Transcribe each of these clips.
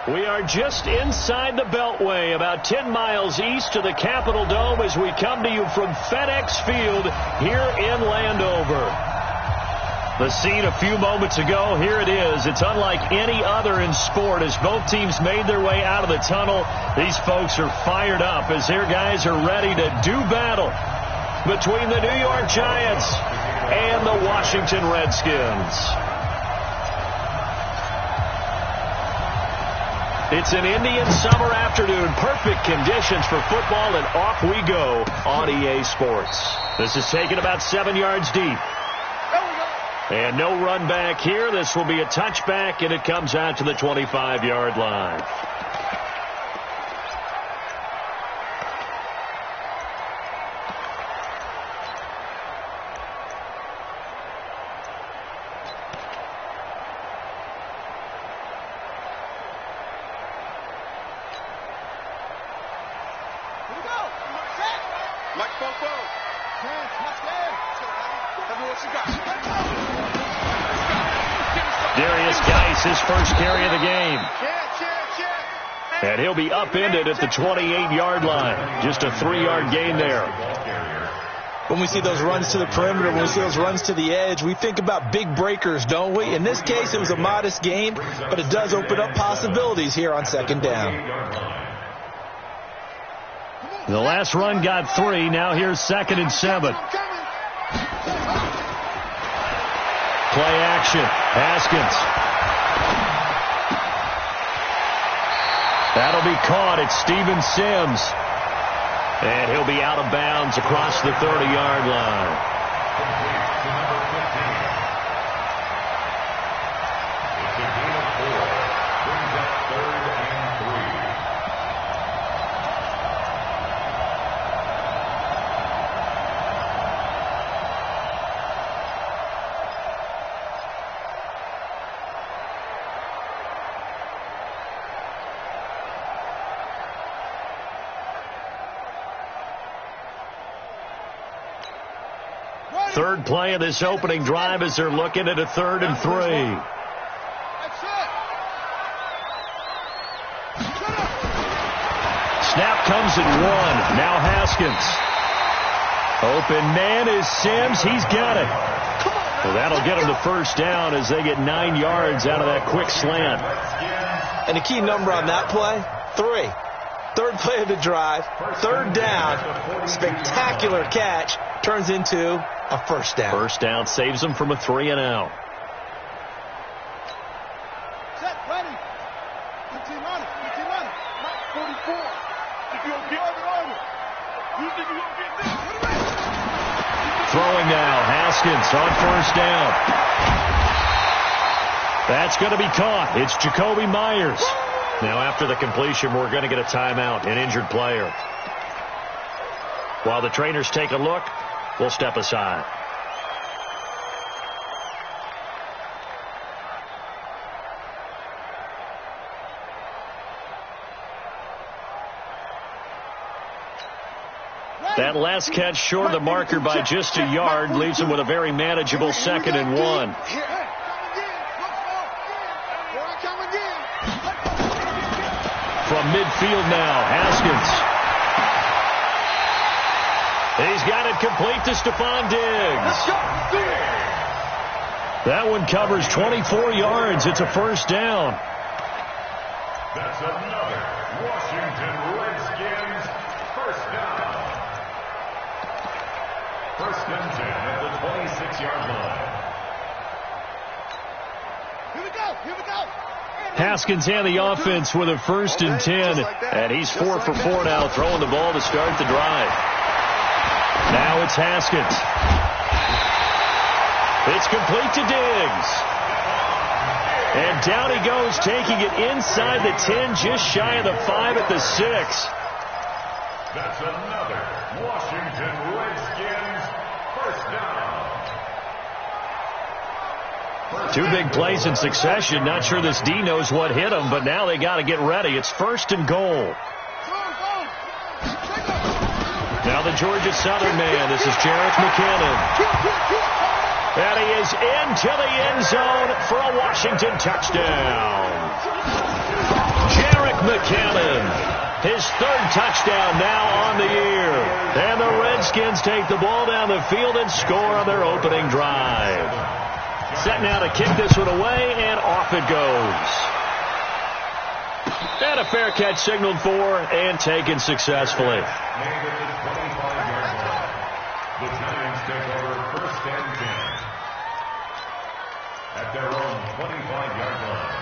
We are just inside the Beltway, about 10 miles east of the Capitol Dome as we come to you from FedEx Field here in Landover. The scene a few moments ago, here it is. It's unlike any other in sport as both teams made their way out of the tunnel. These folks are fired up as their guys are ready to do battle between the New York Giants and the Washington Redskins. It's an Indian summer afternoon. Perfect conditions for football, and off we go on EA Sports. This is taken about 7 yards deep. And no run back here. This will be a touchback, and it comes out to the 25-yard line. His first carry of the game. And he'll be upended at the 28-yard line. Just a 3-yard gain there. When we see those runs to the perimeter, when we see those runs to the edge, we think about big breakers, don't we? In this case, it was a modest gain, but it does open up possibilities here on second down. The last run got 3. Now here's 2nd and 7. Play action. Haskins. That'll be caught at Steven Sims. And he'll be out of bounds across the 30-yard line. Third play of this opening drive as they're looking at a 3rd and 3. Snap comes at 1. Now Haskins. Open man is Sims. He's got it. Well, that'll get him the first down as they get 9 yards out of that quick slant. And the key number on that play, 3. Third play of the drive, 3rd down, spectacular catch, turns into a first down. First down saves them from a 3-and-out. Set, ready. 15 on it. 44. If you don't get on it, you think you're going to get this. Throwing now, Haskins on first down. That's going to be caught. It's Jacoby Myers. Now after the completion, we're going to get a timeout, an injured player. While the trainers take a look, we'll step aside. That last catch short of the marker by just a yard leaves him with a very manageable 2nd and 1. From midfield now, Haskins. He's got it complete to Stephon Diggs. That one covers 24 yards. It's a first down. That's another Washington Redskins first down. 1st and 10 at the 26-yard line. Here we go. Haskins and the offense with a 1st and 10. And he's 4 for 4 now, throwing the ball to start the drive. Now it's Haskins. It's complete to Diggs. And down he goes, taking it inside the 10, just shy of the 5 at the 6. That's another Washington Redskins first down. Two big plays in succession. Not sure this D knows what hit him, but now they got to get ready. It's 1st and goal. Now the Georgia Southern man. This is Jarrett McKinnon. And he is into the end zone for a Washington touchdown. Jerick McKinnon. His third touchdown now on the year. And the Redskins take the ball down the field and score on their opening drive. Set now to kick this one away, and off it goes. And a fair catch signaled for and taken successfully. The Giants take over first and 10 at their own 25-yard line.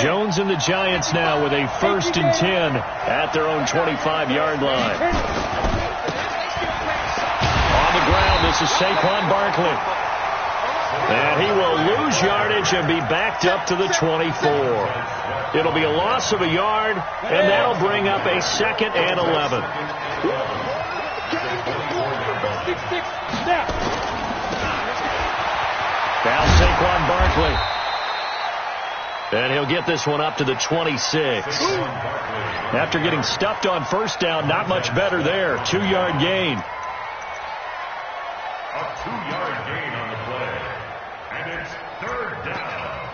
Jones and the Giants now with a first and 10 at their own 25-yard line. On the ground, this is Saquon Barkley. And he will lose yardage and be backed up to the 24. It'll be a loss of a yard, and that'll bring up a second and 11. Now Saquon Barkley. And he'll get this one up to the 26. After getting stuffed on first down, not much better there. 2-yard gain. A 2-yard gain on the play. And it's third down.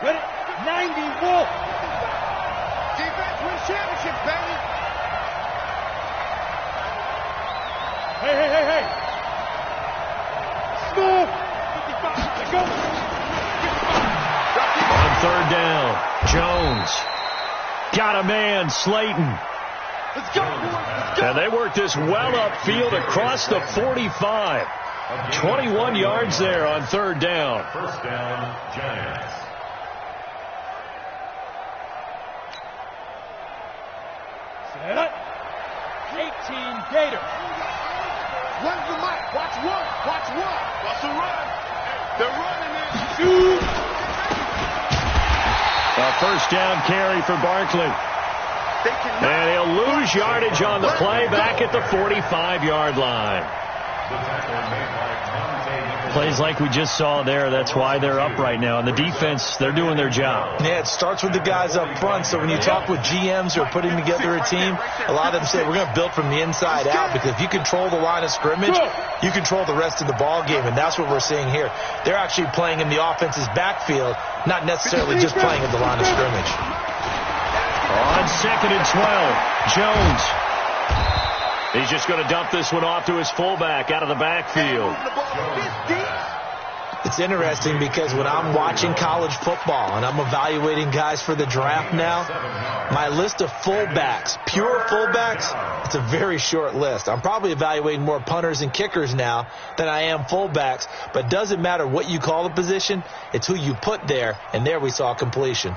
Ready? 90 Wolf. Defense wins championship, baby. Hey. Smooth. 55. Let's go. On third down, Jones. Got a man, Slayton. Let's go. And they work this well upfield across the 45. 21 yards there on third down. First down, Giants. Set up. 18 Gators. When's the mic? Watch one. Watch the run. They're running it. Shoot. A first down carry for Barkley. And he'll lose yardage on the play back at the 45-yard line. Plays like we just saw there. That's why they're up right now. And the defense, they're doing their job. Yeah, it starts with the guys up front. So when you talk with GMs who are putting together a team, a lot of them say we're going to build from the inside out, because if you control the line of scrimmage, you control the rest of the ball game. And that's what we're seeing here. They're actually playing in the offense's backfield, not necessarily just playing at the line of scrimmage. On second and 12, Jones. He's just going to dump this one off to his fullback out of the backfield. It's interesting because when I'm watching college football and I'm evaluating guys for the draft now, my list of fullbacks, pure fullbacks, it's a very short list. I'm probably evaluating more punters and kickers now than I am fullbacks, but it doesn't matter what you call the position, it's who you put there, and there we saw completion.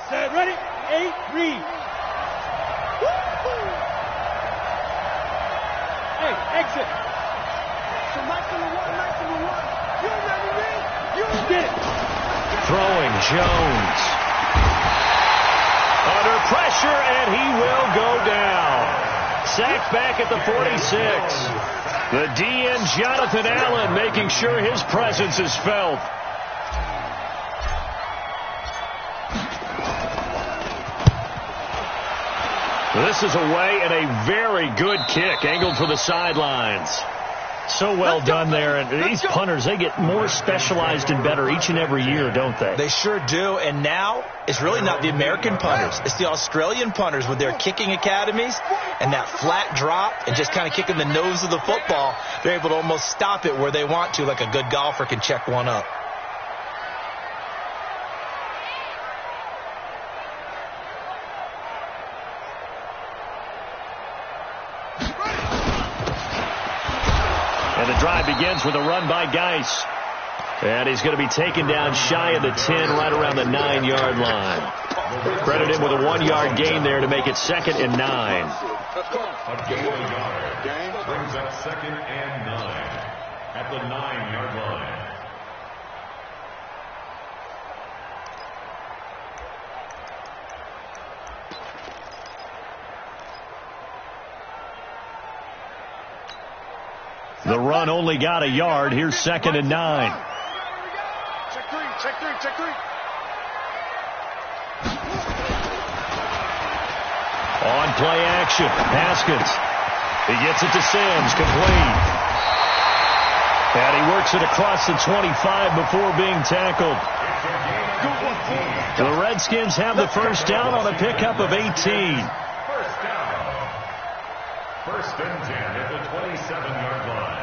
Set, ready? 8, read. Hey, exit. So Mike number one. You ready, read? You did it. Throwing Jones. Under pressure, and he will go down. Sacked back at the 46. The DN, Jonathan Allen, making sure his presence is felt. This is away, and a very good kick angled for the sidelines. So well done there. And these punters, they get more specialized and better each and every year, don't they? They sure do. And now it's really not the American punters. It's the Australian punters with their kicking academies and that flat drop and just kind of kicking the nose of the football. They're able to almost stop it where they want to, like a good golfer can check one up. And the drive begins with a run by Geis. And he's going to be taken down shy of the 10, right around the 9-yard line. Credit him with a 1-yard gain there to make it second and 9. A gain of a yard brings up second and 9 at the 9-yard line. The run only got a yard. Here's second and 9. Check 3. Check three, check three. On play action, Haskins. He gets it to Sims, complete. And he works it across the 25 before being tackled. The Redskins have the first down on a pickup of 18. First down. First and 10 at the 27-yard line.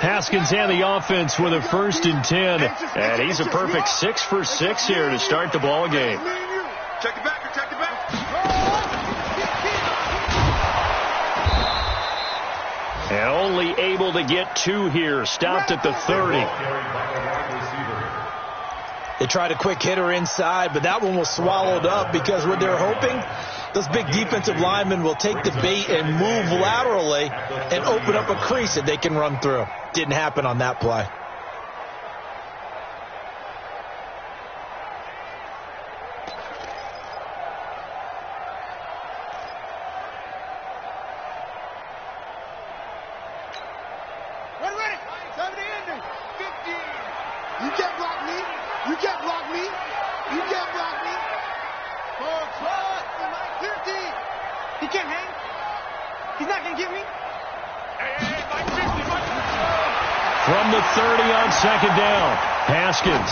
Haskins and the offense with a first and 10. And he's a perfect 6 for 6 here to start the ball game. Check it back, check it back. And only able to get 2 here. Stopped at the 30. They tried a quick hitter inside, but that one was swallowed up because what they're hoping, those big defensive linemen will take the bait and move laterally and open up a crease that they can run through. Didn't happen on that play. Ready. 70 ending. 50. You can't block me. You can't block me. You can't block me. For 50. He can't hang. He's not going to get me. Hey, Mike 50. From the 30 on second down, Haskins.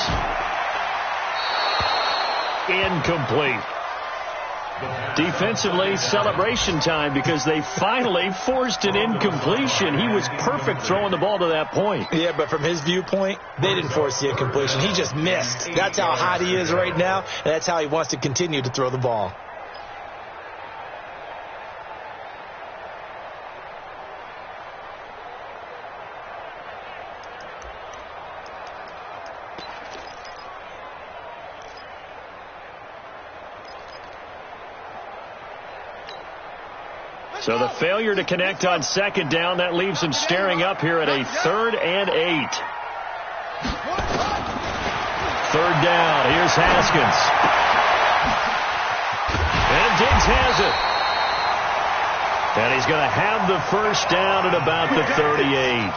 Incomplete. Defensively, celebration time because they finally forced an incompletion. He was perfect throwing the ball to that point. Yeah, but from his viewpoint, they didn't force the incompletion. He just missed. That's how hot he is right now, and that's how he wants to continue to throw the ball. So the failure to connect on second down, that leaves him staring up here at a 3rd and 8. Third down. Here's Haskins. And Diggs has it. And he's going to have the first down at about the 38.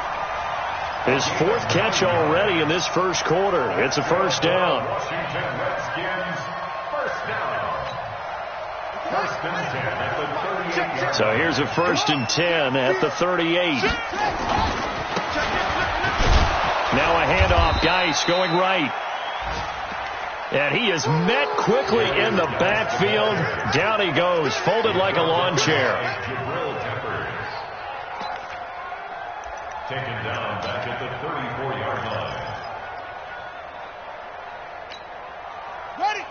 His 4th catch already in this first quarter. It's a first down. Washington Redskins, first down. First and 10 at the 38. So here's a first and 10 at the 38. Now a handoff. Geis going right. And he is met quickly in the backfield. Down he goes, folded like a lawn chair. Taken down back at the 34-yard line. Ready.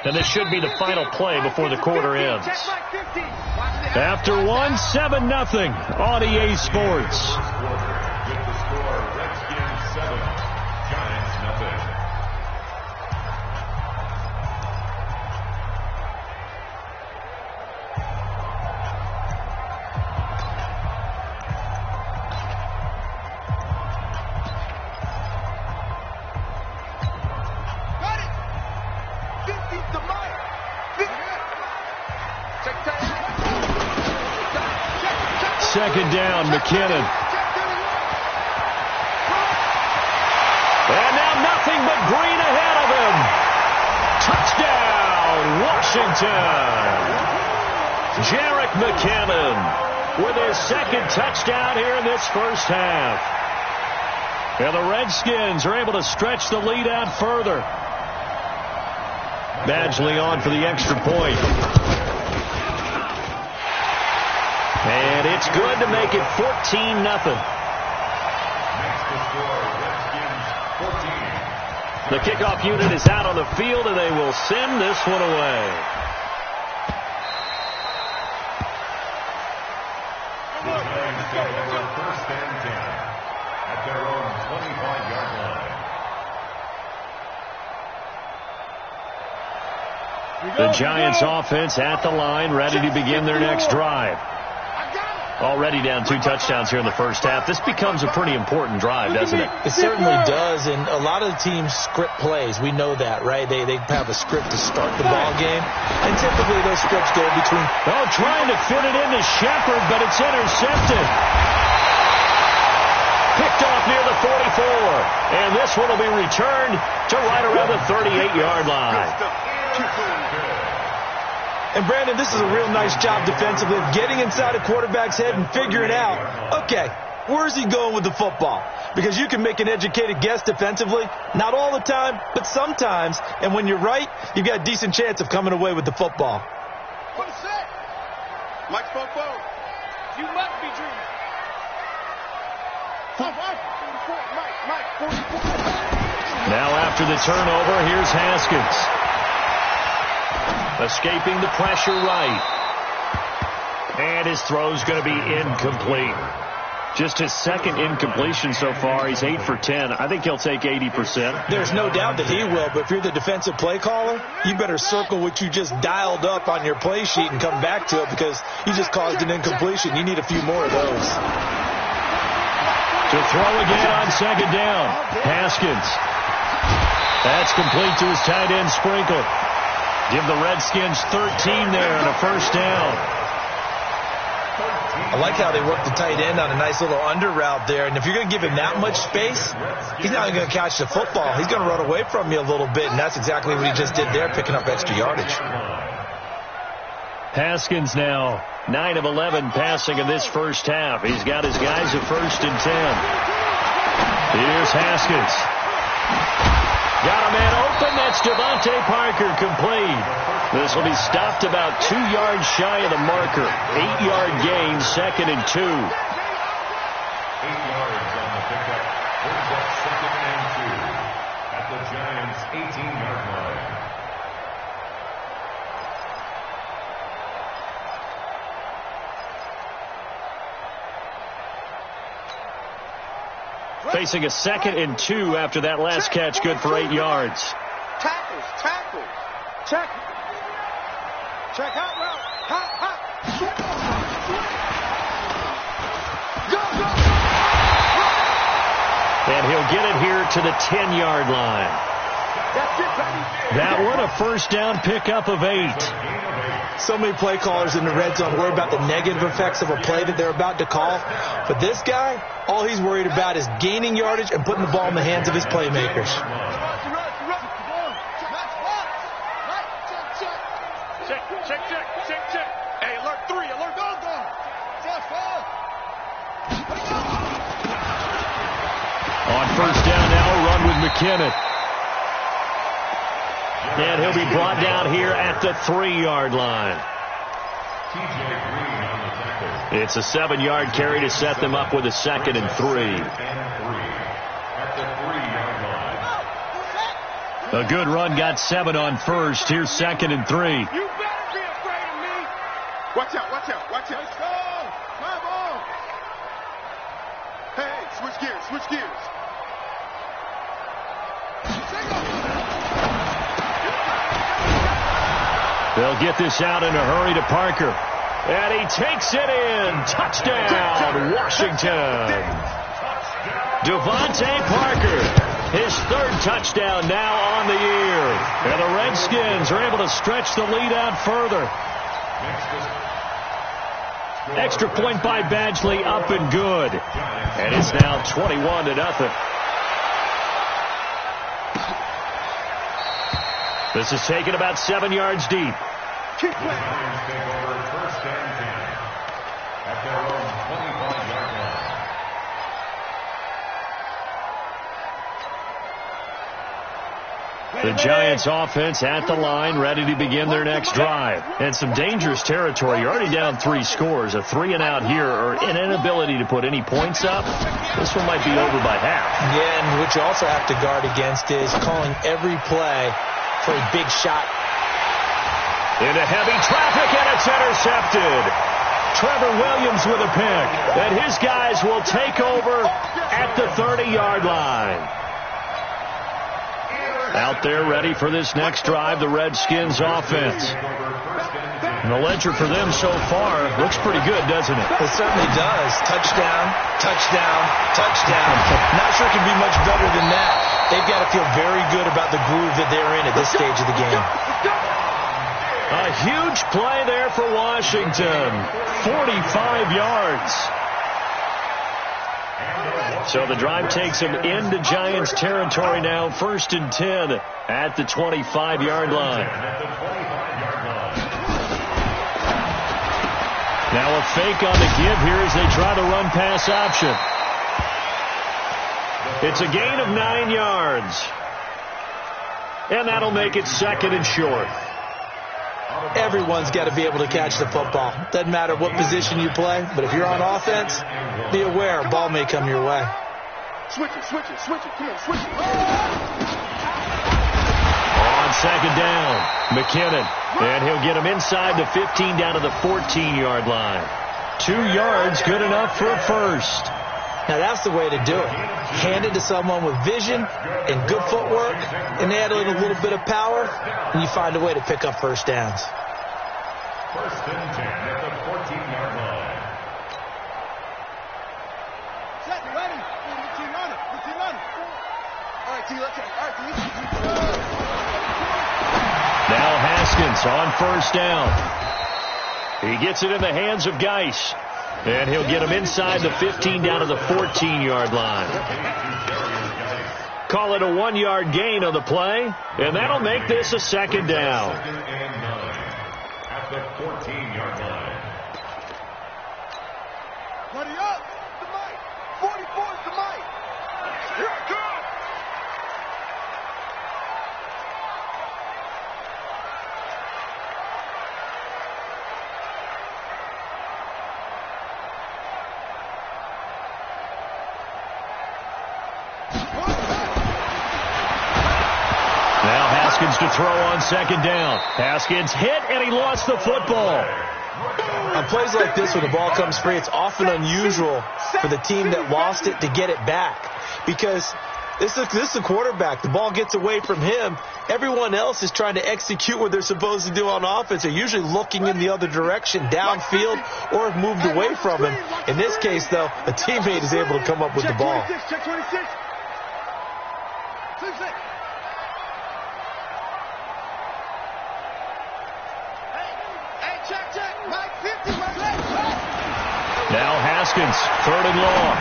And this should be the final play before the quarter ends. After one, 7-0 on EA Sports. With the score, Redskins 7, Giants 0. Second down, McKinnon. And now nothing but green ahead of him. Touchdown, Washington. Jerick McKinnon with his 2nd touchdown here in this first half. And the Redskins are able to stretch the lead out further. Badgley on for the extra point. And it's good to make it 14-0. The kickoff unit is out on the field, and they will send this one away. The Giants take over first and 10 at their own 25-yard line. We The Giants offense at the line, ready to begin their next drive. Already down 2 touchdowns here in the first half. This becomes a pretty important drive, doesn't it? It certainly does, and a lot of the teams script plays. We know that, right? They have a script to start the ball game, and typically those scripts go between... Oh, trying to fit it into Shepard, but it's intercepted. Picked off near the 44, and this one will be returned to right around the 38-yard line. And, Brandon, this is a real nice job defensively of getting inside a quarterback's head and figuring out, okay, where's he going with the football? Because you can make an educated guess defensively, not all the time, but sometimes. And when you're right, you've got a decent chance of coming away with the football. What's that? Mike Popo. You must be dreaming. Now after the turnover, here's Haskins. Escaping the pressure right. And his throw's going to be incomplete. Just his second incompletion so far. He's 8 for 10. I think he'll take 80%. There's no doubt that he will, but if you're the defensive play caller, you better circle what you just dialed up on your play sheet and come back to it because you just caused an incompletion. You need a few more of those. To throw again on second down. Haskins. That's complete to his tight end Sprinkle. Give the Redskins 13 there and a first down. I like how they work the tight end on a nice little under route there. And if you're going to give him that much space, he's not going to catch the football. He's going to run away from you a little bit, and that's exactly what he just did there, picking up extra yardage. Haskins now 9 of 11 passing in this first half. He's got his guys at 1st and 10. Here's Haskins. Got a man open. That's Devontae Parker complete. This will be stopped about 2 yards shy of the marker. 8-yard gain, 2nd and 2. 8 yards on the pickup. Brings up 2nd and 2 at the Giants' 18-yard line. Facing a 2nd and 2 after that last catch, good for 8 yards. Tackles. Check. Check out route. Hot. Go. And he'll get it here to the 10-yard line. That's it, baby. That one a first down pickup of 8. So many play callers in the red zone worry about the negative effects of a play that they're about to call. But this guy, all he's worried about is gaining yardage and putting the ball in the hands of his playmakers. Check. Hey, alert 3, alert go. On first down now, a run with McKinnon. And he'll be brought down here at the 3-yard line. It's a 7-yard carry to set them up with a 2nd and 3. A good run, got 7 on first. Here's 2nd and 3. You better be afraid of me. Watch out. Let's go. Come on. Hey, switch gears. They'll get this out in a hurry to Parker. And he takes it in. Touchdown, Washington. Devontae Parker, his 3rd touchdown now on the year. And the Redskins are able to stretch the lead out further. Extra point by Badgley, up and good. And it's now 21-0. This is taken about 7 yards deep. Keep playing. First and 10 at their own 25-yard line. The Giants offense at the line, ready to begin their next drive. And some dangerous territory. You're already down 3 scores. A 3-and-out here, or an inability to put any points up. This one might be over by half. Yeah, and what you also have to guard against is calling every play for a big shot. Into heavy traffic, and it's intercepted. Trevor Williams with a pick. And his guys will take over at the 30-yard line. Out there ready for this next drive, the Redskins offense. And the ledger for them so far looks pretty good, doesn't it? It certainly does. Touchdown, touchdown, touchdown. Not sure it can be much better than that. They've got to feel very good about the groove that they're in at this stage of the game. A huge play there for Washington. 45 yards. So the drive takes them into Giants territory now. 1st and 10 at the 25-yard line. Now a fake on the give here as they try the run-pass option. It's a gain of 9 yards. And that'll make it 2nd and short. Everyone's got to be able to catch the football. Doesn't matter what position you play, but if you're on offense, be aware a ball may come your way. Switch it, switch it, switch it. Come on, switch it. On 2nd down, McKinnon. And he'll get him inside the 15 down to the 14-yard line. 2 yards, good enough for a first. Now that's the way to do it. Hand it to someone with vision and good footwork, and add in a little bit of power, and you find a way to pick up first downs. 1st and 10 at the 14-yard line. Set, ready. Team on it. Team on it. All right, T, let's go. All right, T. Now Haskins on 1st down. He gets it in the hands of Geis. And he'll get him inside the 15 down to the 14-yard line. Call it a 1-yard gain on the play, and that'll make this a 2nd down. 2nd and 9 at the 14-yard line. Buddy up. The mic. 44 is the mic. Here it comes. To throw on 2nd down. Haskins hit, and he lost the football. On plays like this, when the ball comes free, it's often unusual for the team that lost it to get it back. Because this is the quarterback. The ball gets away from him. Everyone else is trying to execute what they're supposed to do on offense. They're usually looking in the other direction, downfield, or have moved away from him. In this case, though, a teammate is able to come up with the ball. Check 26. 26. Now Haskins, 3rd and long.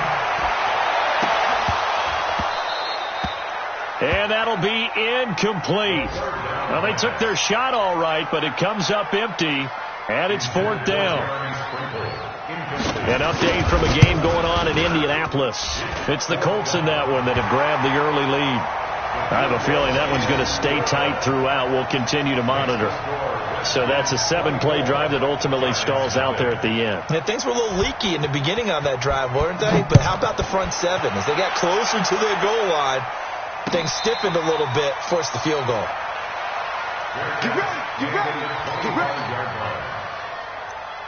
And that'll be incomplete. Well, they took their shot all right, but it comes up empty, and it's 4th down. An update from a game going on in Indianapolis. It's the Colts in that one that have grabbed the early lead. I have a feeling that one's going to stay tight throughout. We'll continue to monitor. So that's a 7-play drive that ultimately stalls out there at the end. Yeah, things were a little leaky in the beginning on that drive, weren't they? But how about the front 7? As they got closer to their goal line, things stiffened a little bit, forced the field goal. Get ready, get ready, get ready.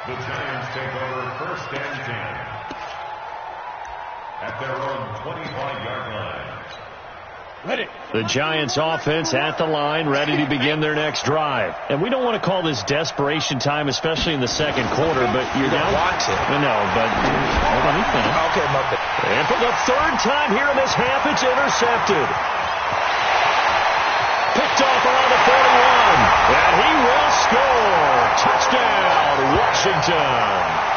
The Giants take over 1st and 10 at their own 25-yard line. Ready. The Giants offense at the line, ready to begin their next drive. And we don't want to call this desperation time, especially in the 2nd quarter, but you're down. Want to. No, but hold on, Okay, Muppet. And for the 3rd time here in this half, it's intercepted. Picked off around the 41. And he will score. Touchdown, Washington.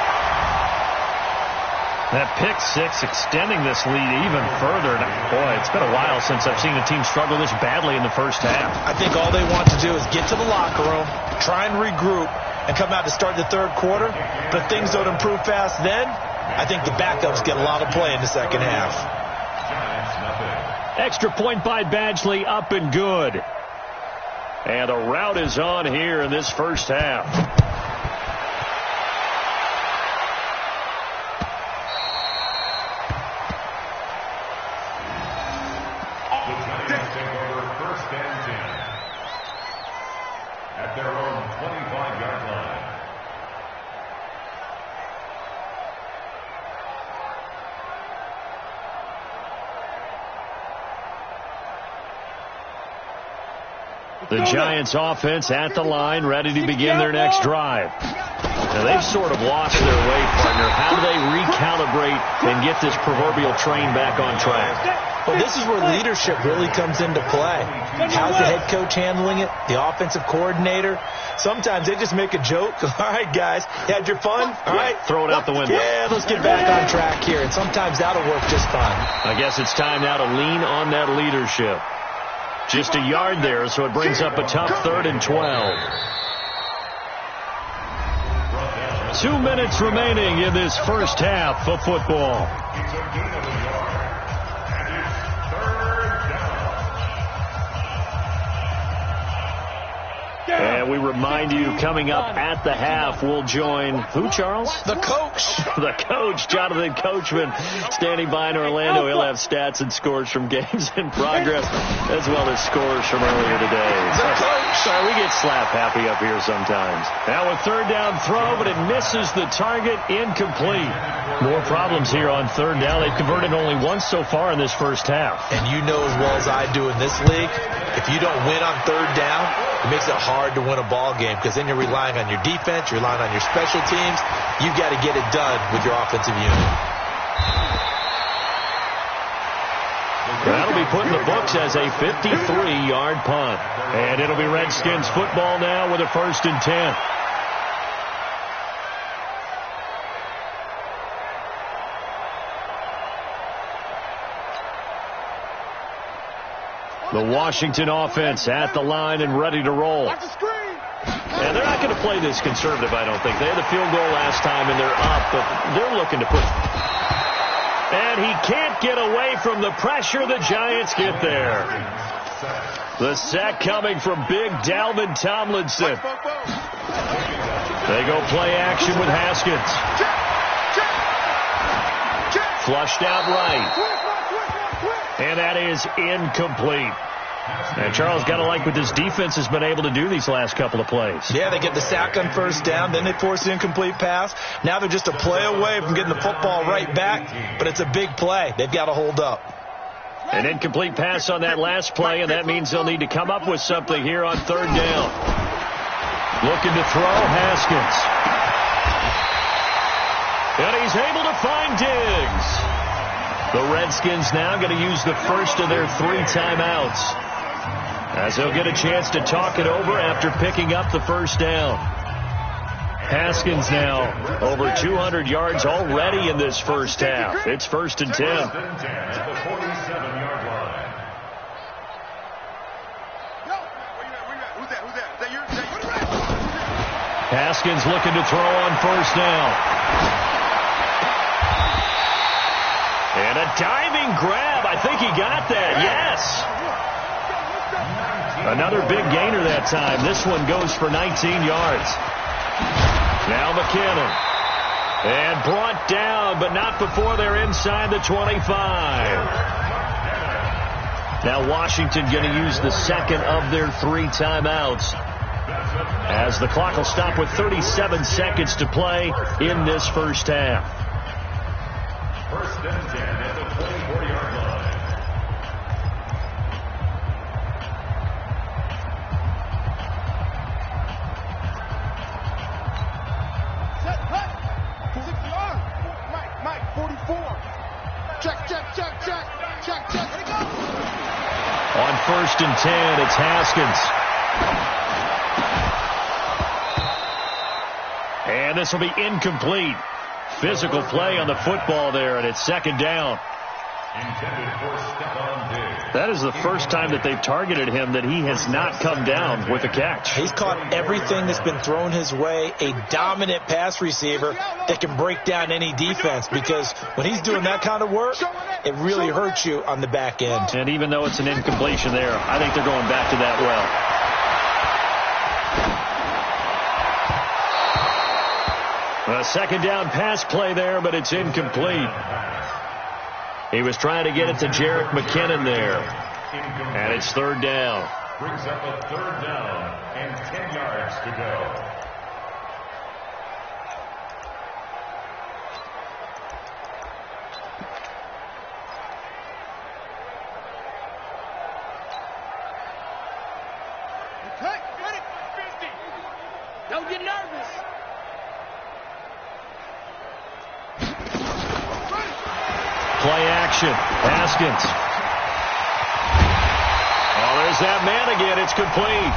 That pick 6 extending this lead even further. Boy, it's been a while since I've seen a team struggle this badly in the first half. I think all they want to do is get to the locker room, try and regroup, and come out to start the 3rd quarter. But if things don't improve fast then, I think the backups get a lot of play in the 2nd half. Extra point by Badgley, up and good. And the route is on here in this first half. At their own 25-yard line. The Giants offense at the line, ready to begin their next drive. Now, they've sort of lost their way, partner. How do they recalibrate and get this proverbial train back on track? Well, this is where leadership really comes into play. How's the head coach handling it? The offensive coordinator? Sometimes they just make a joke. All right, guys, you had your fun? All right. Throw it out the window. Yeah, let's get back on track here. And sometimes that'll work just fine. I guess it's time now to lean on that leadership. Just a yard there, so it brings up a tough 3rd and 12. 2 minutes remaining in this first half of football. And we remind you, coming up at the half, we'll join who, Charles? The coach. The coach, Jonathan Coachman, standing by in Orlando. He'll have stats and scores from games in progress, as well as scores from earlier today. The coach. Sorry, we get slap happy up here sometimes. Now a 3rd down throw, but it misses the target, incomplete. More problems here on 3rd down. They've converted only once so far in this first half. And you know as well as I do in this league, if you don't win on 3rd down, it makes it hard to win a ball game because then you're relying on your defense, you're relying on your special teams. You've got to get it done with your offensive unit. That'll be put in the books as a 53-yard punt. And it'll be Redskins football now with a 1st and 10. The Washington offense at the line and ready to roll. And they're not going to play this conservative, I don't think. They had the field goal last time, and they're up, but they're looking to put... And he can't get away from the pressure. The Giants get there. The sack coming from big Dalvin Tomlinson. They go play action with Haskins. Flushed out right. And that is incomplete. And Charles, got to like what this defense has been able to do these last couple of plays. Yeah, they get the sack on 1st down, then they force the incomplete pass. Now they're just a play away from getting the football right back, but it's a big play. They've got to hold up. An incomplete pass on that last play, and that means they'll need to come up with something here on 3rd down. Looking to throw, Haskins. And he's able to find Diggs. The Redskins now going to use the first of their 3 timeouts, as they'll get a chance to talk it over after picking up the 1st down. Haskins now over 200 yards already in this first half. It's 1st and 10. Haskins looking to throw on 1st down. And a diving grab. I think he got that. Yes. Another big gainer that time. This one goes for 19 yards. Now McKinnon. And brought down, but not before they're inside the 25. Now Washington going to use the second of their 3 timeouts, as the clock will stop with 37 seconds to play in this first half. 1st and 10 at the 24-yard line. Set, hut. 60-yard. Mike, 44. Check. Here we go. On 1st and 10, it's Haskins. And this will be incomplete. Physical play on the football there, and it's 2nd down. That is the first time that they've targeted him that he has not come down with a catch. He's caught everything that's been thrown his way. A dominant pass receiver that can break down any defense, because when he's doing that kind of work, it really hurts you on the back end. And even though it's an incompletion there, I think they're going back to that well. A 2nd down pass play there, but it's incomplete. He was trying to get it to Jerick McKinnon there. And it's 3rd down. Brings up a 3rd down and 10 yards to go. Hey, ready? 50. Don't get nervous. Play action. Haskins. Oh, there's that man again. It's complete.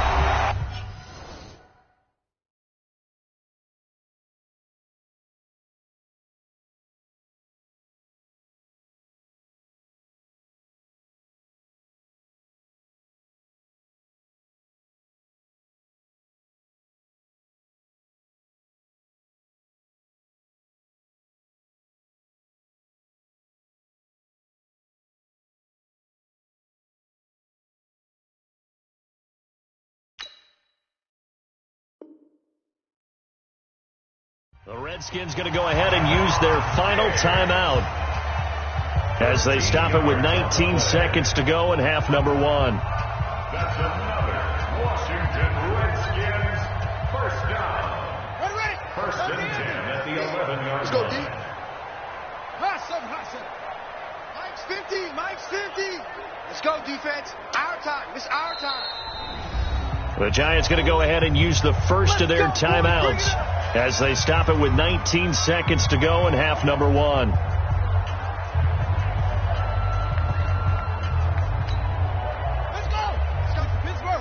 The Redskins going to go ahead and use their final timeout as they stop it with 19 seconds to go in half number one. That's another Washington Redskins first down. Ready? First and 10 at the 11-yard Let's go, D. line. Hot 7. Mike's 50. Mike's 50. Let's go, defense. Our time. It's our time. The Giants going to go ahead and use the first of their timeouts as they stop it with 19 seconds to go in half number one. Let's go. Let's go to Pittsburgh.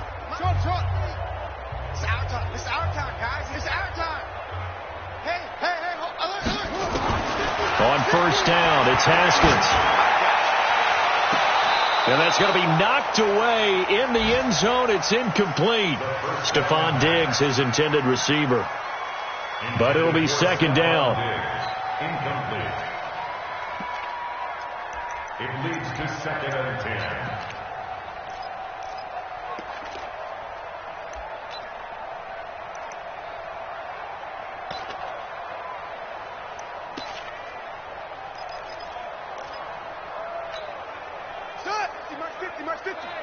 Short. It's our time. It's our time, guys. It's our time. Hey. Alert. On first down, it's Haskins. And that's going to be knocked away in the end zone. It's incomplete. Stephon Diggs, his intended receiver. But it'll be second down. Incomplete. It leads to second and 10.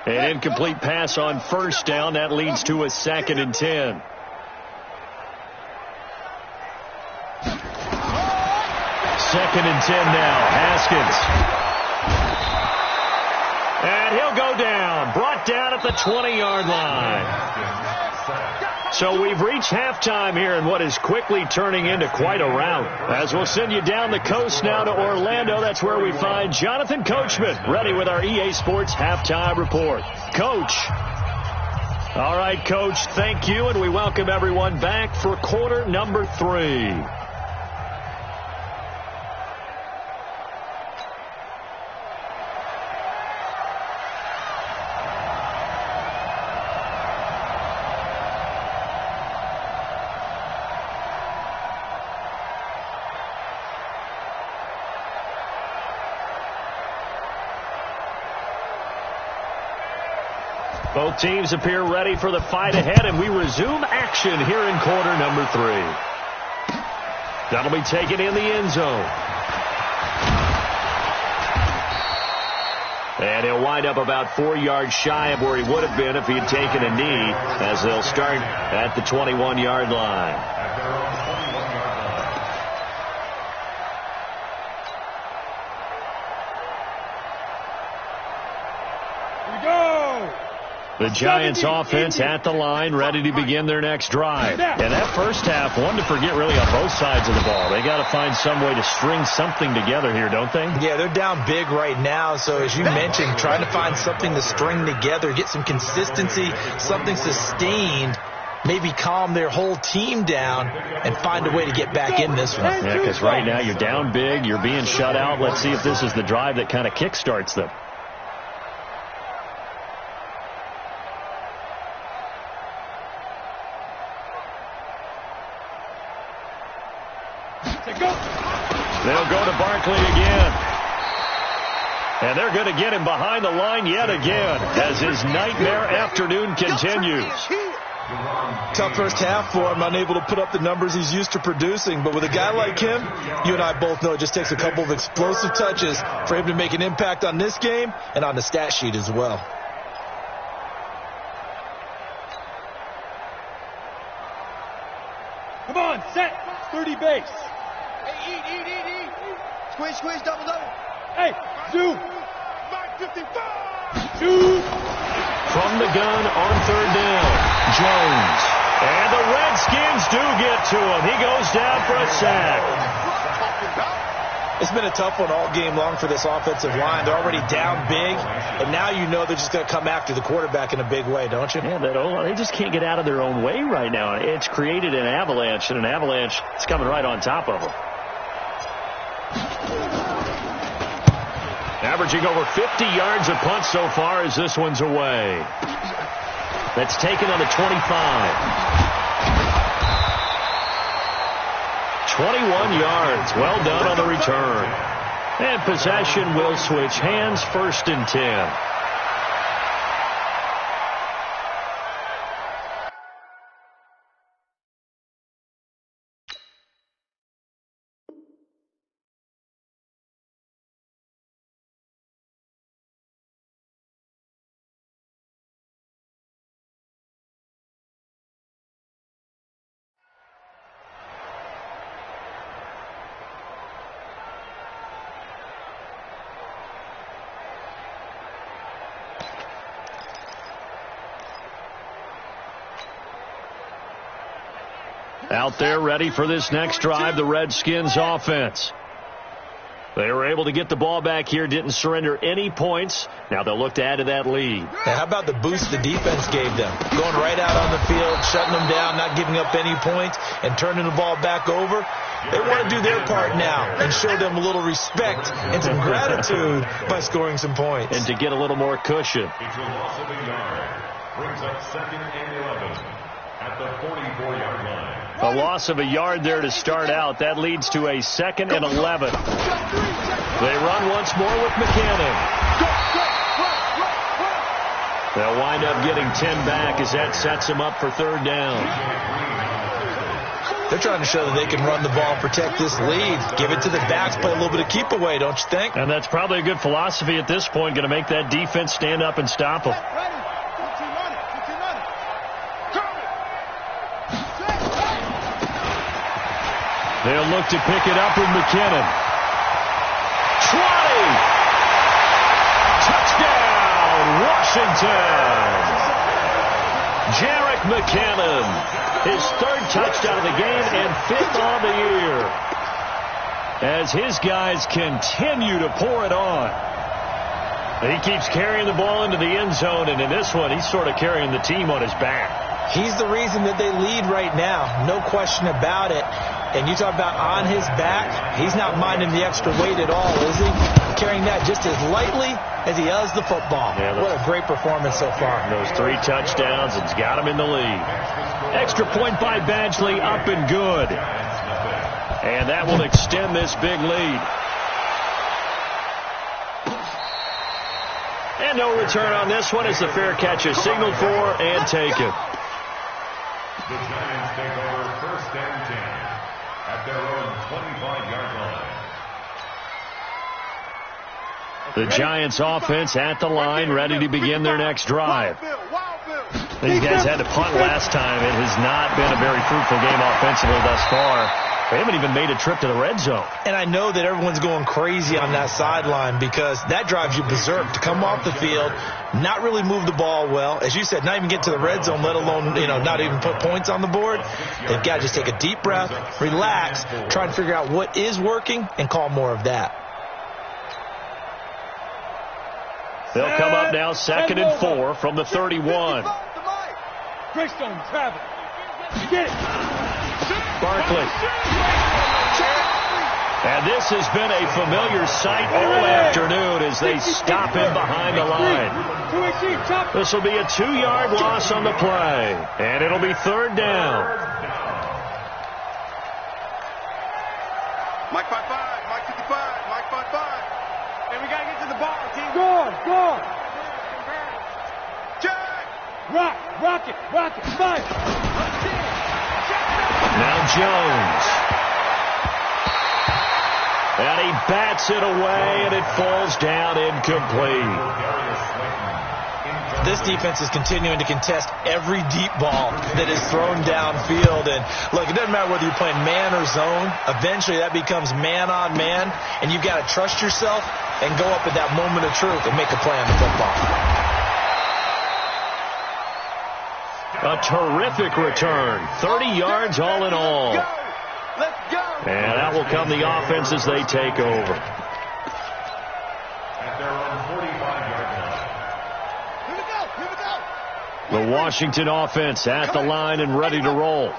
An incomplete pass on first down. That leads to a second and 10. Second and 10 now. Haskins. And he'll go down. Brought down at the 20-yard line. So we've reached halftime here in what is quickly turning into quite a rout. As we'll send you down the coast now to Orlando. That's where we find Jonathan Coachman ready with our EA Sports halftime report. Coach. All right, Coach, thank you, and we welcome everyone back for quarter number 3. Both teams appear ready for the fight ahead, and we resume action here in quarter number 3. That'll be taken in the end zone. And he'll wind up about 4 yards shy of where he would have been if he had taken a knee, as they'll start at the 21-yard line. The Giants offense at the line, ready to begin their next drive. And that first half, one to forget really on both sides of the ball. They got to find some way to string something together here, don't they? Yeah, they're down big right now. So as you mentioned, trying to find something to string together, get some consistency, something sustained, maybe calm their whole team down and find a way to get back in this one. Yeah, because right now you're down big, you're being shut out. Let's see if this is the drive that kind of kickstarts them. They'll go to Barkley again. And they're going to get him behind the line yet again as his nightmare afternoon continues. Tough first half for him, unable to put up the numbers he's used to producing. But with a guy like him, you and I both know it just takes a couple of explosive touches for him to make an impact on this game and on the stat sheet as well. Come on, set. 30 base. Hey, eat. Squish, double. Hey, zoom. Mark 55. Zoom. From the gun on third down, Jones. And the Redskins do get to him. He goes down for a sack. It's been a tough one all game long for this offensive line. They're already down big, and now you know they're just going to come after the quarterback in a big way, don't you? Yeah, they just can't get out of their own way right now. It's created an avalanche, and an avalanche is coming right on top of them. Averaging over 50 yards a punt so far as this one's away. That's taken on the 25. 21 yards. Well done on the return. And possession will switch hands, 1st and 10. Out there ready for this next drive, the Redskins offense. They were able to get the ball back here, didn't surrender any points. Now they'll look to add to that lead. And how about the boost the defense gave them? Going right out on the field, shutting them down, not giving up any points, and turning the ball back over. They want to do their part now and show them a little respect and some gratitude by scoring some points. And to get a little more cushion. It's a loss of a yard. Brings up 2nd and 11 at the 44-yard line. A loss of a yard there to start out. That leads to a 2nd and 11. They run once more with McKinnon. They'll wind up getting 10 back as that sets them up for 3rd down. They're trying to show that they can run the ball and protect this lead. Give it to the backs, play a little bit of keep away, don't you think? And that's probably a good philosophy at this point, going to make that defense stand up and stop them. They'll look to pick it up with McKinnon. 20! Touchdown, Washington! Jerick McKinnon, his 3rd touchdown of the game and 5th on the year. As his guys continue to pour it on. He keeps carrying the ball into the end zone, and in this one, he's sort of carrying the team on his back. He's the reason that they lead right now. No question about it. And you talk about on his back, he's not minding the extra weight at all, is he? Carrying that just as lightly as he does the football. Yeah, what a great performance so far. Those 3 touchdowns, it's got him in the lead. Extra point by Badgley, up and good. And that will extend this big lead. And no return on this one as the fair catch is signaled for and taken. The Giants take over 1st and 10 at their own 25-yard line. The Giants offense at the line, ready to begin their next drive. These guys had to punt last time. It has not been a very fruitful game offensively thus far. They haven't even made a trip to the red zone. And I know that everyone's going crazy on that sideline because that drives you berserk to come off the field, not really move the ball well. As you said, not even get to the red zone, let alone, not even put points on the board. They've got to just take a deep breath, relax, try and figure out what is working, and call more of that. They'll come up now 2nd and 4 from the 31. Greystone, travel. Get it. Barkley. And this has been a familiar sight all afternoon as they stop him behind the line. This will be a 2-yard loss on the play, and it'll be 3rd down. Mike 5-5, Mike 55, Mike 5-5. Hey, we got to get to the ball, team. Go on. Jack! Rock it. 5. Now Jones. And he bats it away, and it falls down incomplete. This defense is continuing to contest every deep ball that is thrown downfield. And, look, it doesn't matter whether you're playing man or zone. Eventually that becomes man on man, and you've got to trust yourself and go up at that moment of truth and make a play on the football. A terrific return. 30 yards all in all. Let's go. And that will come the offense as they take over. At their own 45-yard line. Here we go. The Washington offense at the line and ready to roll.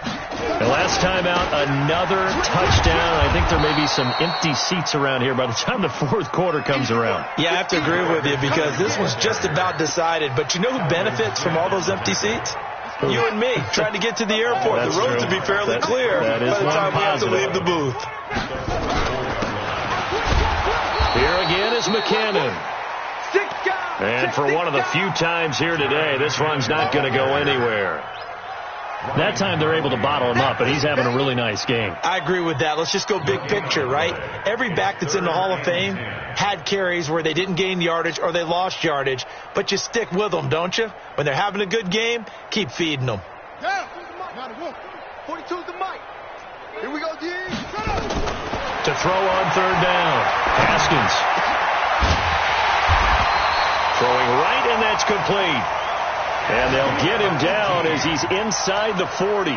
And last time out, another touchdown. I think there may be some empty seats around here by the time the fourth quarter comes around. Yeah, I have to agree with you because this one's just about decided. But you know who benefits from all those empty seats? You and me, trying to get to the airport. That's the roads true. will be fairly clear by that is the time we have to positive. leave the booth. Here again is McKinnon. And for one of the few times here today, this run's not going to go anywhere. That time they're able to bottle him up, and he's having a really nice game. I agree with that. Let's just go big picture, right? Every back that's in the Hall of Fame had carries where they didn't gain yardage or they lost yardage, but you stick with them, don't you? When they're having a good game, keep feeding them. Down. 42's the mic. Here we go, D. To throw on third down. Haskins. Throwing right, and that's complete. And they'll get him down as he's inside the 40.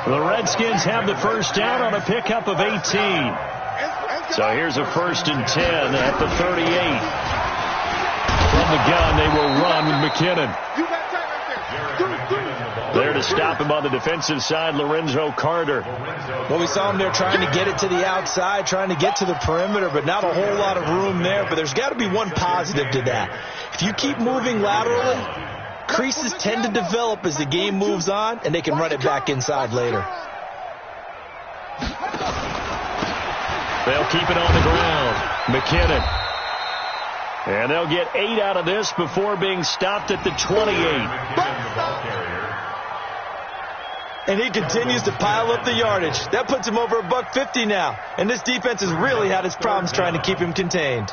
The Redskins have the first down on a pickup of 18. So here's a 1st and 10 at the 38. From the gun, they will run with McKinnon. There to stop him on the defensive side, Lorenzo Carter. Well, we saw him there trying to get it to the outside, trying to get to the perimeter, but not a whole lot of room there. But there's got to be one positive to that. If you keep moving laterally, creases tend to develop as the game moves on, and they can run it back inside later. They'll keep it on the ground. McKinnon. And they'll get 8 out of this before being stopped at the 28. And he continues to pile up the yardage. That puts him over $150 now. And this defense has really had its problems trying to keep him contained.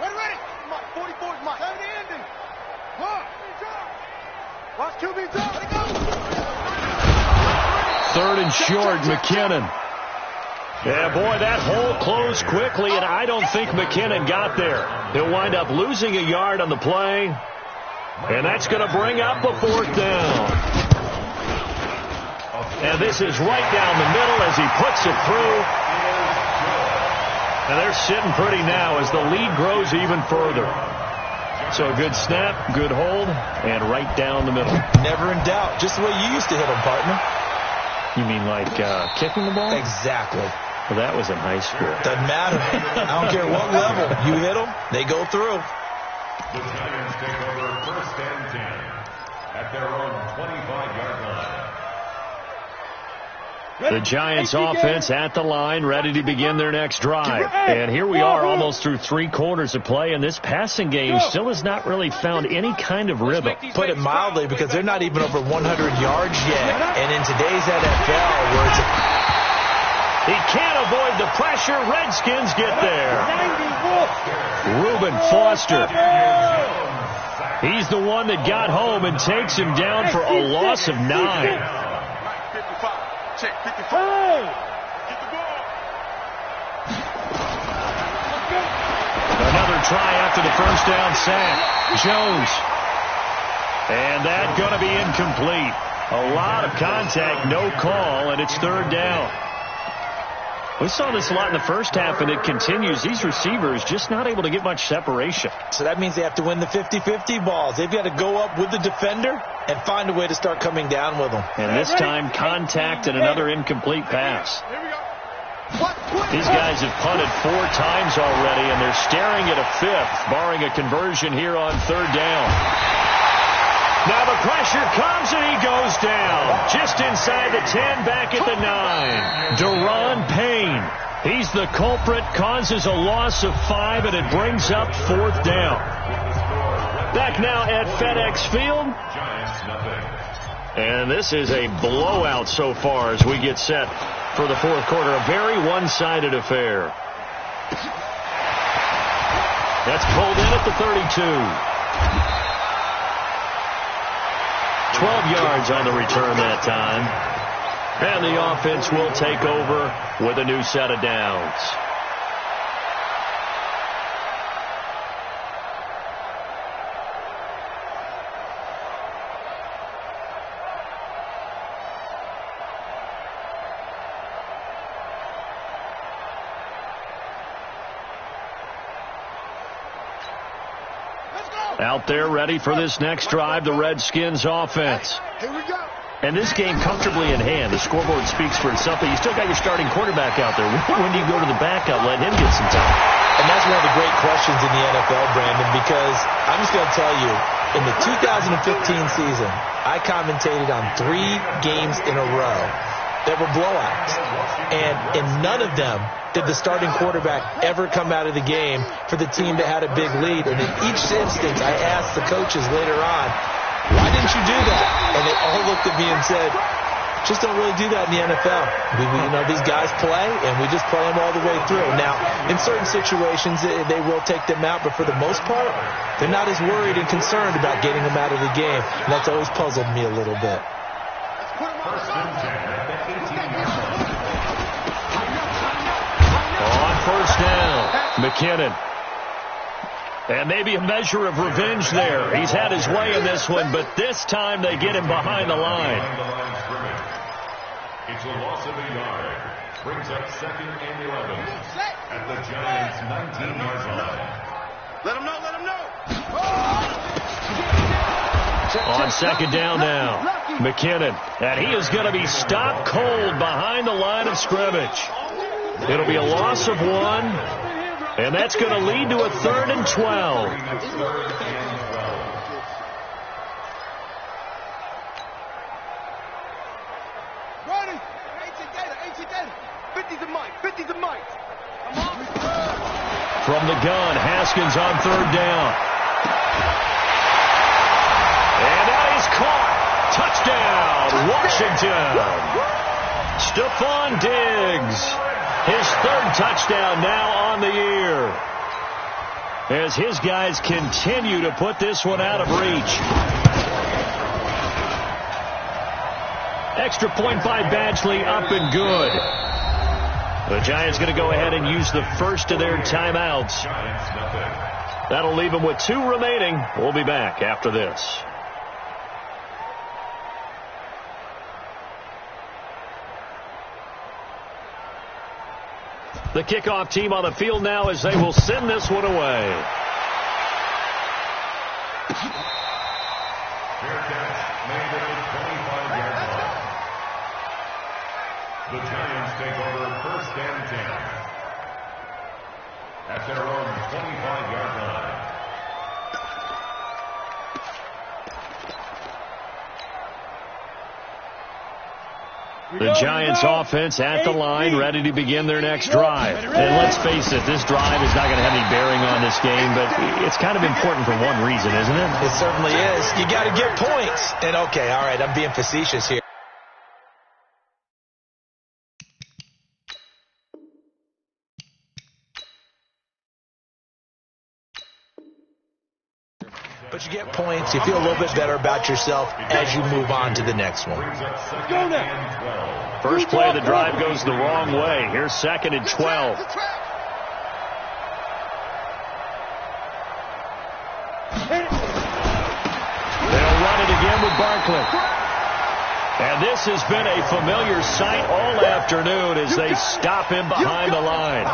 Ready. 44's Mike. 70 ending. Watch QB drop. 3rd and short, McKinnon. Yeah, boy, that hole closed quickly, and I don't think McKinnon got there. He'll wind up losing a yard on the play. And that's going to bring up a 4th down. And this is right down the middle as he puts it through. And they're sitting pretty now as the lead grows even further. So a good snap, good hold, and right down the middle. Never in doubt. Just the way you used to hit them, partner. You mean like kicking the ball? Exactly. Well, that was in high school. Doesn't matter. I don't care what level. You hit them, they go through. The Giants take over 1st and 10 at their own 25-yard line. The Giants offense at the line, ready to begin their next drive. And here we are almost through 3 quarters of play, and this passing game still has not really found any kind of rhythm. Put it mildly, because they're not even over 100 yards yet. And in today's NFL, where it's he can't avoid the pressure. Redskins get there. Reuben Foster. He's the one that got home and takes him down for a loss of 9. 55. Check 55. Get the ball. Another try after the first down sack. Jones. And that going to be incomplete. A lot of contact, no call, and it's 3rd down. We saw this a lot in the first half, and it continues. These receivers just not able to get much separation. So that means they have to win the 50-50 balls. They've got to go up with the defender and find a way to start coming down with them. And this time, contact and another incomplete pass. Here we go. These guys have punted 4 times already, and they're staring at a 5th, barring a conversion here on 3rd down. Now the pressure comes, and he goes down. Just inside the 10, back at the 9. Deron Payne. He's the culprit, causes a loss of 5, and it brings up 4th down. Back now at FedEx Field. And this is a blowout so far as we get set for the 4th quarter. A very one-sided affair. That's pulled in at the 32. 12 yards on the return that time. And the offense will take over with a new set of downs. Out there ready for this next drive, the Redskins offense. Here we go. And this game comfortably in hand. The scoreboard speaks for itself, but you still got your starting quarterback out there. When do you go to the backup, let him get some time? And that's one of the great questions in the NFL, Brandon, because I'm just going to tell you, in the 2015 season, I commentated on 3 games in a row that were blowouts. And in none of them did the starting quarterback ever come out of the game for the team that had a big lead. And in each instance, I asked the coaches later on, why didn't you do that? And they all looked at me and said, just don't really do that in the NFL. These guys play, and we just play them all the way through. Now, in certain situations, they will take them out, but for the most part, they're not as worried and concerned about getting them out of the game. And that's always puzzled me a little bit. On first down, McKinnon. And maybe a measure of revenge there. He's had his way in this one, but this time they get him behind the line. It's a loss of a yard. Brings up 2nd and 11 at the Giants' 19-yard line. Let him know, let him know. On second down now, McKinnon. And he is going to be stopped cold behind the line of scrimmage. It'll be a loss of 1. And that's going to lead to a 3rd and 12. Ready? 50's a mic. 50's a mic. From the gun, Haskins on 3rd down. And now he's caught. Touchdown, Washington. Stephon Diggs. His 3rd touchdown now on the year. As his guys continue to put this one out of reach. Extra point by Badgley, up and good. The Giants going to go ahead and use the first of their timeouts. That'll leave them with 2 remaining. We'll be back after this. The kickoff team on the field now as they will send this one away. Fair catch made at the 25-yard line. The Giants take over 1st and 10 at their own 25-yard line. The Giants offense at the line, ready to begin their next drive. And let's face it, this drive is not going to have any bearing on this game, but it's kind of important for one reason, isn't it? It certainly is. You got to get points. And okay, all right, I'm being facetious here. But you get points, you feel a little bit better about yourself as you move on to the next one. First play of the drive goes the wrong way. Here's 2nd and 12. They'll run it again with Barkley. And this has been a familiar sight all afternoon as they stop him behind the line.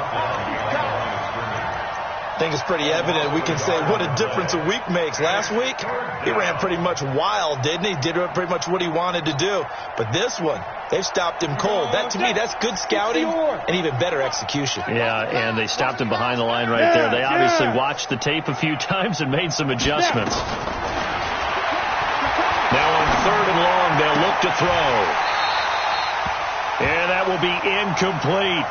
I think it's pretty evident. We can say what a difference a week makes. Last week, he ran pretty much wild, didn't he? Did pretty much what he wanted to do. But this one, they've stopped him cold. That, to me, that's good scouting and even better execution. Yeah, and they stopped him behind the line right there. They obviously watched the tape a few times and made some adjustments. Now on 3rd and long, they'll look to throw. And that will be incomplete.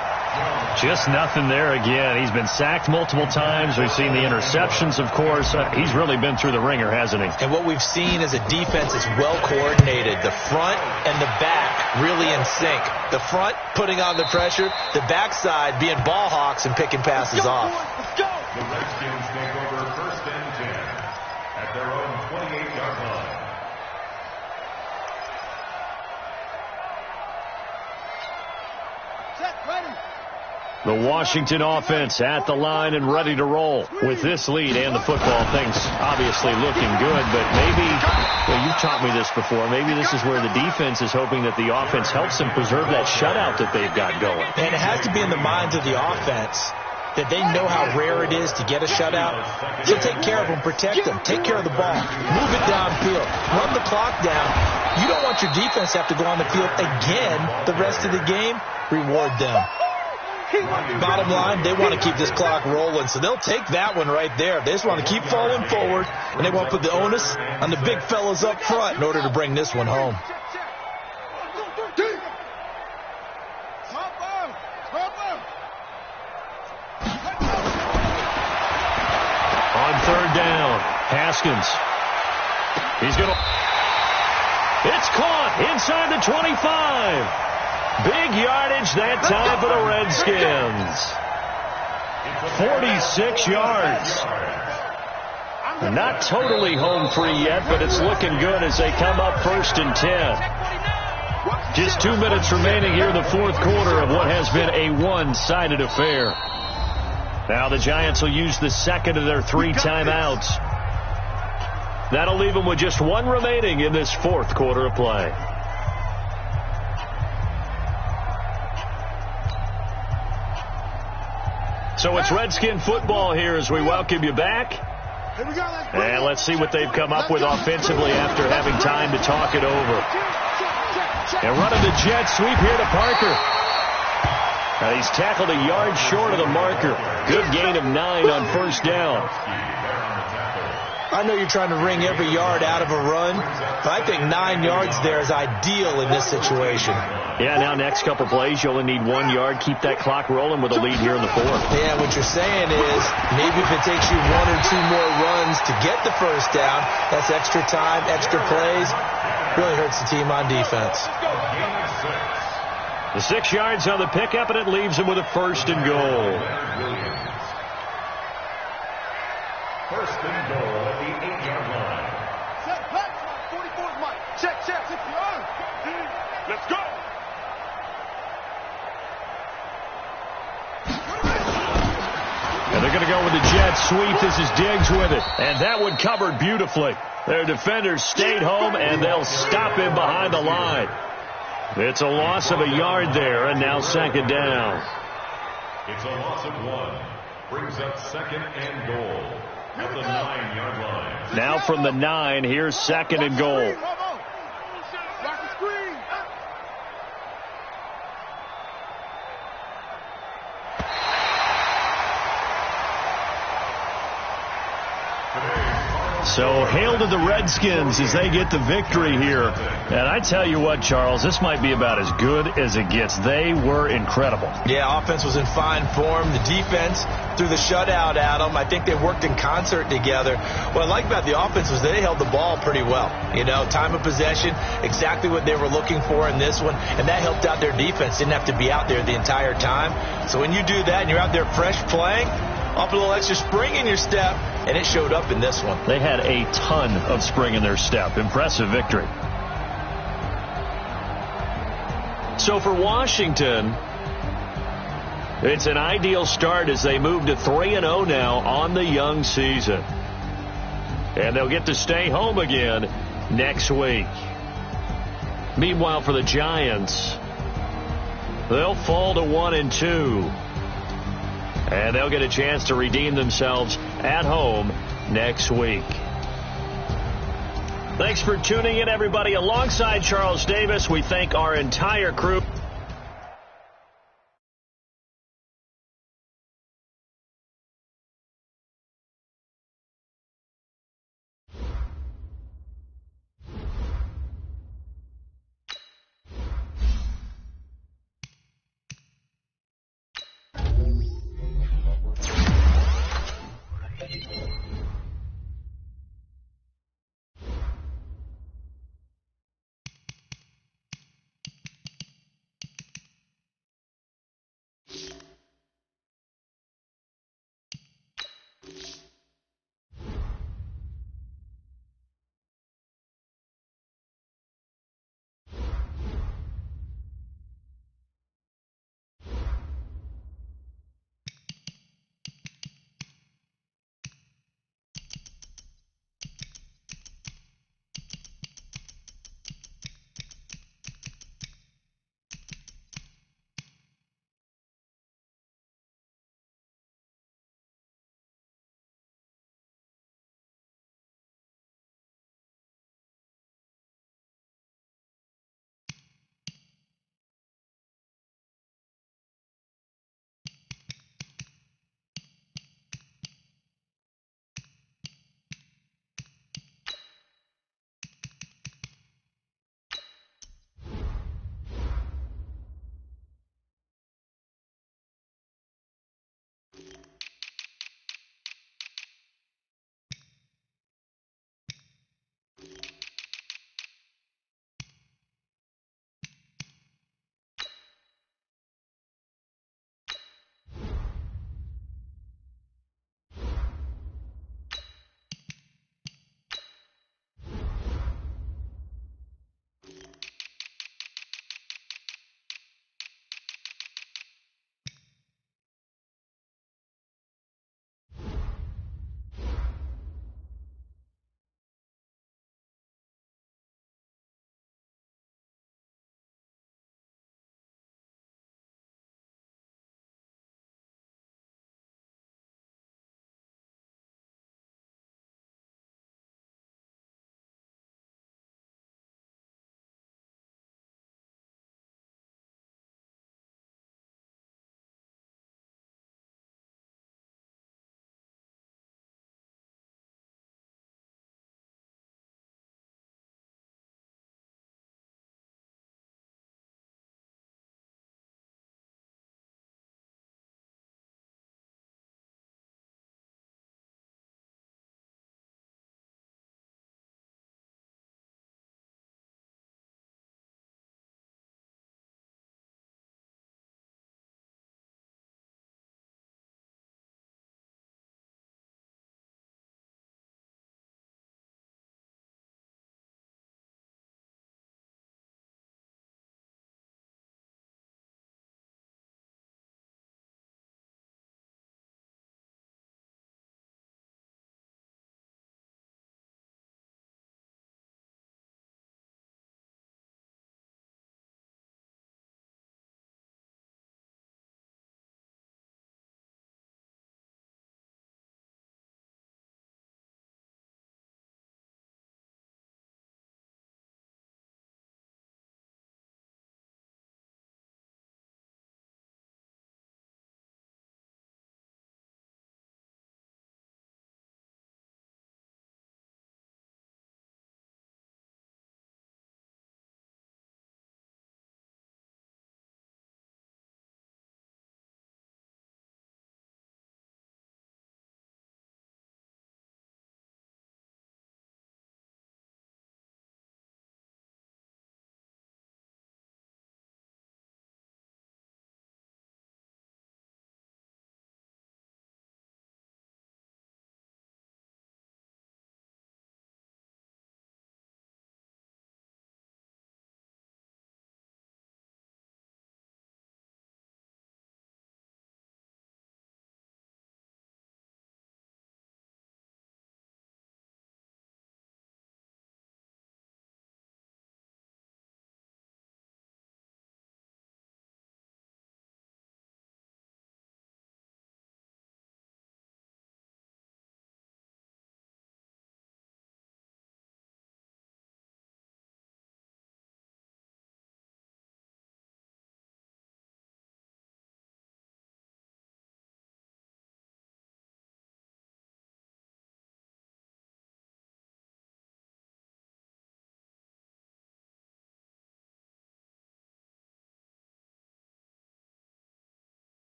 Just nothing there again. He's been sacked multiple times. We've seen the interceptions, of course. He's really been through the ringer, hasn't he? And what we've seen is a defense that's well coordinated. The front and the back really in sync. The front putting on the pressure. The backside being ball hawks and picking passes off. The Redskins take over 1st and 10 at their own 28-yard line. Set, ready. The Washington offense at the line and ready to roll. With this lead and the football, things obviously looking good, but maybe, well, you've taught me this before, maybe this is where the defense is hoping that the offense helps them preserve that shutout that they've got going. And it has to be in the minds of the offense that they know how rare it is to get a shutout. So take care of them, protect them, take care of the ball, move it downfield, run the clock down. You don't want your defense to have to go on the field again the rest of the game. Reward them. Bottom line, they want to keep this clock rolling, so they'll take that one right there. They just want to keep falling forward, and they want to put the onus on the big fellas up front in order to bring this one home. On third down, Haskins. He's going to... It's caught inside the 25. Big yardage that time for the Redskins. 46 yards. Not totally home free yet, but it's looking good as they come up 1st and 10. Just 2 minutes remaining here in the fourth quarter of what has been a one-sided affair. Now the Giants will use the second of their 3 timeouts. That'll leave them with just 1 remaining in this fourth quarter of play. So it's Redskin football here as we welcome you back. And let's see what they've come up with offensively after having time to talk it over. And running the jet sweep here to Parker. Now he's tackled a yard short of the marker. Good gain of 9 on first down. I know you're trying to wring every yard out of a run, but I think 9 yards there is ideal in this situation. Yeah, now next couple plays, you only need 1 yard. Keep that clock rolling with a lead here in the fourth. Yeah, what you're saying is maybe if it takes you 1 or 2 more runs to get the first down, that's extra time, extra plays. Really hurts the team on defense. The 6 yards on the pickup, and it leaves him with a 1st and goal. First and goal at the 8-yard line. Set, pass, 44's Mike. Check. Let's go. And they're going to go with the jet sweep. This is Diggs with it. And that one covered beautifully. Their defenders stayed home, and they'll stop him behind the line. It's a loss of a yard there, and now 2nd down. It's a loss of 1. Brings up 2nd and goal at the 9-yard line. Now from the 9, here's 2nd and goal. Watch the screen. So hail to the Redskins as they get the victory here. And I tell you what, Charles, this might be about as good as it gets. They were incredible. Yeah, offense was in fine form. The defense threw the shutout at them. I think they worked in concert together. What I like about the offense was they held the ball pretty well. You know, time of possession, exactly what they were looking for in this one. And that helped out their defense. Didn't have to be out there the entire time. So when you do that and you're out there fresh playing, up a little extra spring in your step, and it showed up in this one. They had a ton of spring in their step. Impressive victory. So for Washington, it's an ideal start as they move to 3-0 now on the young season. And they'll get to stay home again next week. Meanwhile, for the Giants, they'll fall to 1-2. And they'll get a chance to redeem themselves at home next week. Thanks for tuning in, everybody. Alongside Charles Davis, we thank our entire crew.